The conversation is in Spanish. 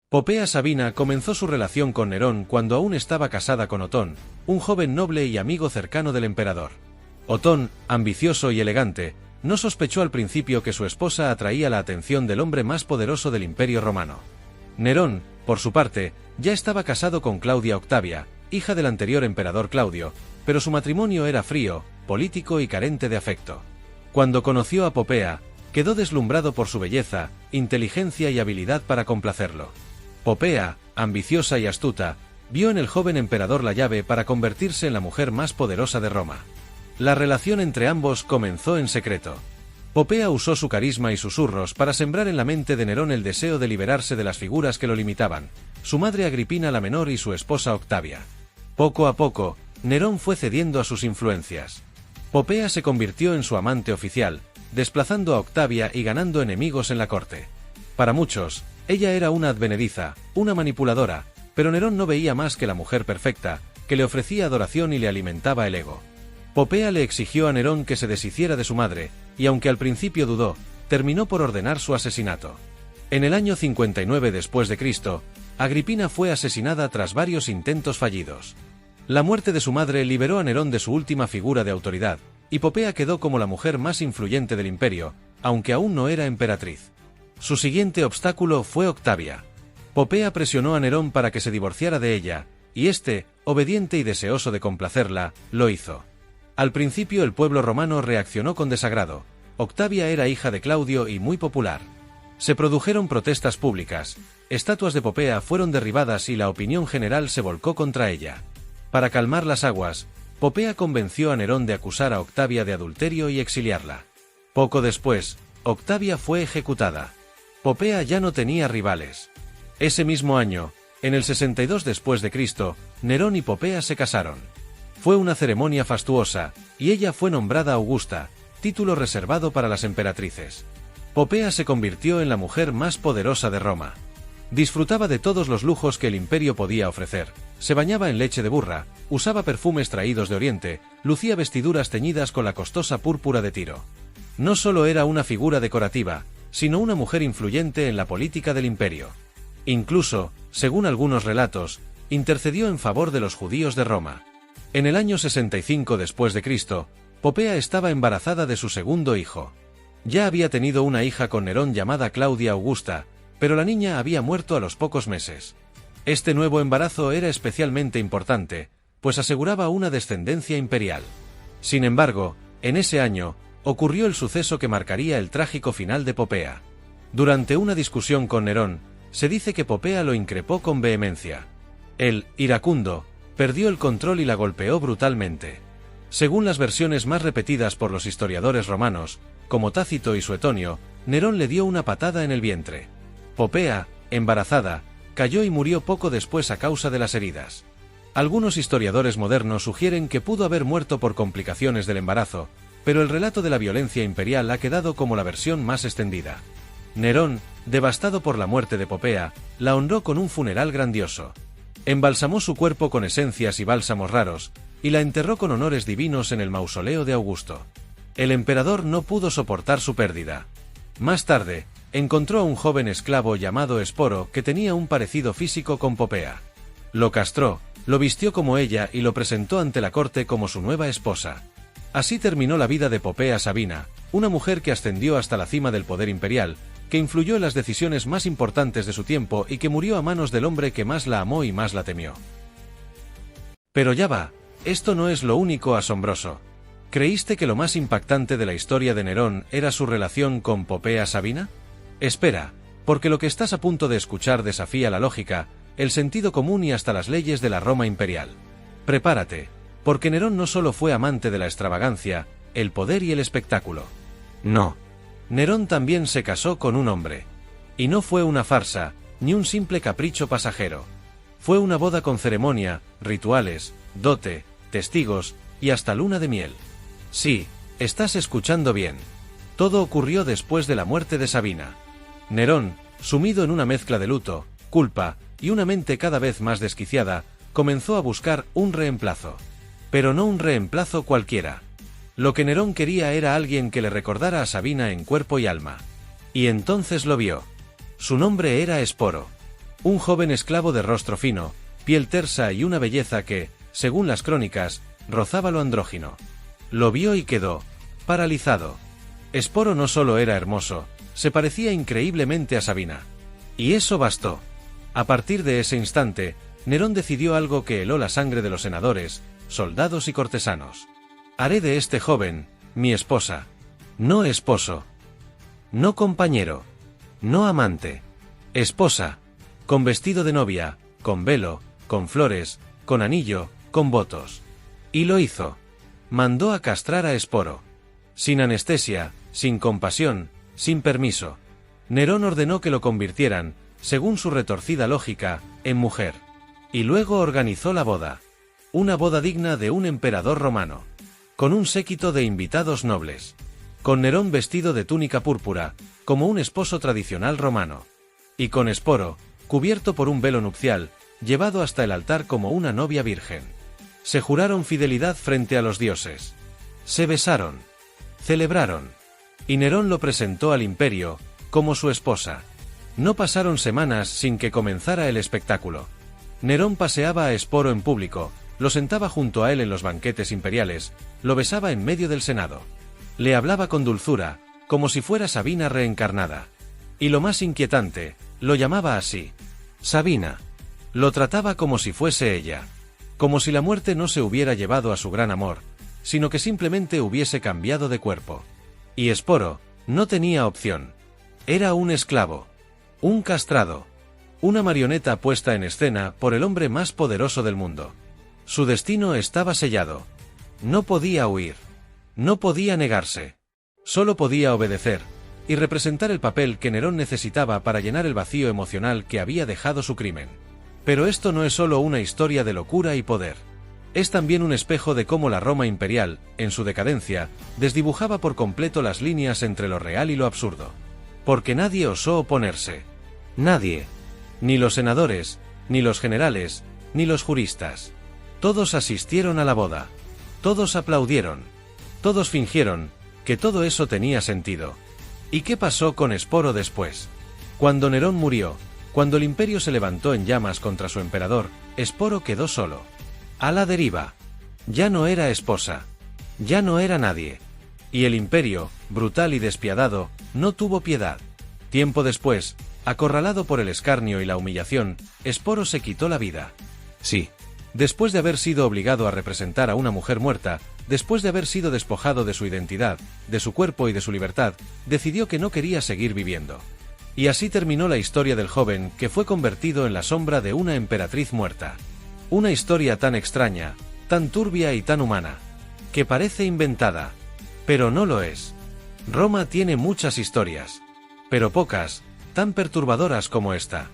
Popea Sabina comenzó su relación con Nerón cuando aún estaba casada con Otón, un joven noble y amigo cercano del emperador. Otón, ambicioso y elegante, no sospechó al principio que su esposa atraía la atención del hombre más poderoso del Imperio Romano. Nerón, por su parte, ya estaba casado con Claudia Octavia, hija del anterior emperador Claudio, pero su matrimonio era frío, político y carente de afecto. Cuando conoció a Popea, quedó deslumbrado por su belleza, inteligencia y habilidad para complacerlo. Popea, ambiciosa y astuta, vio en el joven emperador la llave para convertirse en la mujer más poderosa de Roma. La relación entre ambos comenzó en secreto. Popea usó su carisma y susurros para sembrar en la mente de Nerón el deseo de liberarse de las figuras que lo limitaban, su madre Agripina la menor y su esposa Octavia. Poco a poco, Nerón fue cediendo a sus influencias. Popea se convirtió en su amante oficial, desplazando a Octavia y ganando enemigos en la corte. Para muchos, ella era una advenediza, una manipuladora, pero Nerón no veía más que la mujer perfecta, que le ofrecía adoración y le alimentaba el ego. Popea le exigió a Nerón que se deshiciera de su madre, y aunque al principio dudó, terminó por ordenar su asesinato. En el año 59 después de Cristo, Agripina fue asesinada tras varios intentos fallidos. La muerte de su madre liberó a Nerón de su última figura de autoridad, y Popea quedó como la mujer más influyente del imperio, aunque aún no era emperatriz. Su siguiente obstáculo fue Octavia. Popea presionó a Nerón para que se divorciara de ella, y este, obediente y deseoso de complacerla, lo hizo. Al principio el pueblo romano reaccionó con desagrado. Octavia era hija de Claudio y muy popular. Se produjeron protestas públicas, estatuas de Popea fueron derribadas y la opinión general se volcó contra ella. Para calmar las aguas, Popea convenció a Nerón de acusar a Octavia de adulterio y exiliarla. Poco después, Octavia fue ejecutada. Popea ya no tenía rivales. Ese mismo año, en el 62 después de Cristo, Nerón y Popea se casaron. Fue una ceremonia fastuosa, y ella fue nombrada Augusta, título reservado para las emperatrices. Popea se convirtió en la mujer más poderosa de Roma. Disfrutaba de todos los lujos que el imperio podía ofrecer, se bañaba en leche de burra, usaba perfumes traídos de Oriente, lucía vestiduras teñidas con la costosa púrpura de Tiro. No solo era una figura decorativa, sino una mujer influyente en la política del imperio. Incluso, según algunos relatos, intercedió en favor de los judíos de Roma. En el año 65 después de Cristo, Popea estaba embarazada de su segundo hijo. Ya había tenido una hija con Nerón llamada Claudia Augusta, pero la niña había muerto a los pocos meses. Este nuevo embarazo era especialmente importante, pues aseguraba una descendencia imperial. Sin embargo, en ese año, ocurrió el suceso que marcaría el trágico final de Popea. Durante una discusión con Nerón, se dice que Popea lo increpó con vehemencia. Él, iracundo, perdió el control y la golpeó brutalmente. Según las versiones más repetidas por los historiadores romanos, como Tácito y Suetonio, Nerón le dio una patada en el vientre. Popea, embarazada, cayó y murió poco después a causa de las heridas. Algunos historiadores modernos sugieren que pudo haber muerto por complicaciones del embarazo, pero el relato de la violencia imperial ha quedado como la versión más extendida. Nerón, devastado por la muerte de Popea, la honró con un funeral grandioso. Embalsamó su cuerpo con esencias y bálsamos raros, y la enterró con honores divinos en el mausoleo de Augusto. El emperador no pudo soportar su pérdida. Más tarde, encontró a un joven esclavo llamado Esporo que tenía un parecido físico con Popea. Lo castró, lo vistió como ella y lo presentó ante la corte como su nueva esposa. Así terminó la vida de Popea Sabina, una mujer que ascendió hasta la cima del poder imperial, que influyó en las decisiones más importantes de su tiempo y que murió a manos del hombre que más la amó y más la temió. Pero ya va, esto no es lo único asombroso. ¿Creíste que lo más impactante de la historia de Nerón era su relación con Popea Sabina? Espera, porque lo que estás a punto de escuchar desafía la lógica, el sentido común y hasta las leyes de la Roma imperial. Prepárate, porque Nerón no solo fue amante de la extravagancia, el poder y el espectáculo. No. Nerón también se casó con un hombre. Y no fue una farsa, ni un simple capricho pasajero. Fue una boda con ceremonia, rituales, dote, testigos, y hasta luna de miel. Sí, estás escuchando bien. Todo ocurrió después de la muerte de Sabina. Nerón, sumido en una mezcla de luto, culpa, y una mente cada vez más desquiciada, comenzó a buscar un reemplazo. Pero no un reemplazo cualquiera. Lo que Nerón quería era alguien que le recordara a Sabina en cuerpo y alma. Y entonces lo vio. Su nombre era Esporo. Un joven esclavo de rostro fino, piel tersa y una belleza que, según las crónicas, rozaba lo andrógino. Lo vio y quedó paralizado. Esporo no solo era hermoso, se parecía increíblemente a Sabina. Y eso bastó. A partir de ese instante, Nerón decidió algo que heló la sangre de los senadores, soldados y cortesanos. Haré de este joven mi esposa. No esposo. No compañero. No amante. Esposa. Con vestido de novia, con velo, con flores, con anillo, con votos. Y lo hizo. Mandó a castrar a Esporo. Sin anestesia, sin compasión, sin permiso. Nerón ordenó que lo convirtieran, según su retorcida lógica, en mujer. Y luego organizó la boda. Una boda digna de un emperador romano. Con un séquito de invitados nobles. Con Nerón vestido de túnica púrpura, como un esposo tradicional romano. Y con Esporo, cubierto por un velo nupcial, llevado hasta el altar como una novia virgen. Se juraron fidelidad frente a los dioses. Se besaron. Celebraron. Y Nerón lo presentó al imperio, como su esposa. No pasaron semanas sin que comenzara el espectáculo. Nerón paseaba a Esporo en público, lo sentaba junto a él en los banquetes imperiales, lo besaba en medio del Senado. Le hablaba con dulzura, como si fuera Sabina reencarnada. Y lo más inquietante, lo llamaba así. Sabina. Lo trataba como si fuese ella. Como si la muerte no se hubiera llevado a su gran amor, sino que simplemente hubiese cambiado de cuerpo. Y Esporo no tenía opción. Era un esclavo. Un castrado. Una marioneta puesta en escena por el hombre más poderoso del mundo. Su destino estaba sellado. No podía huir. No podía negarse. Solo podía obedecer, y representar el papel que Nerón necesitaba para llenar el vacío emocional que había dejado su crimen. Pero esto no es solo una historia de locura y poder. Es también un espejo de cómo la Roma imperial, en su decadencia, desdibujaba por completo las líneas entre lo real y lo absurdo. Porque nadie osó oponerse. Nadie. Ni los senadores, ni los generales, ni los juristas. Todos asistieron a la boda. Todos aplaudieron. Todos fingieron que todo eso tenía sentido. ¿Y qué pasó con Esporo después? Cuando Nerón murió, cuando el imperio se levantó en llamas contra su emperador, Esporo quedó solo. A la deriva. Ya no era esposa. Ya no era nadie. Y el imperio, brutal y despiadado, no tuvo piedad. Tiempo después, acorralado por el escarnio y la humillación, Esporo se quitó la vida. Sí. Después de haber sido obligado a representar a una mujer muerta, después de haber sido despojado de su identidad, de su cuerpo y de su libertad, decidió que no quería seguir viviendo. Y así terminó la historia del joven que fue convertido en la sombra de una emperatriz muerta. Una historia tan extraña, tan turbia y tan humana, que parece inventada. Pero no lo es. Roma tiene muchas historias, pero pocas tan perturbadoras como esta.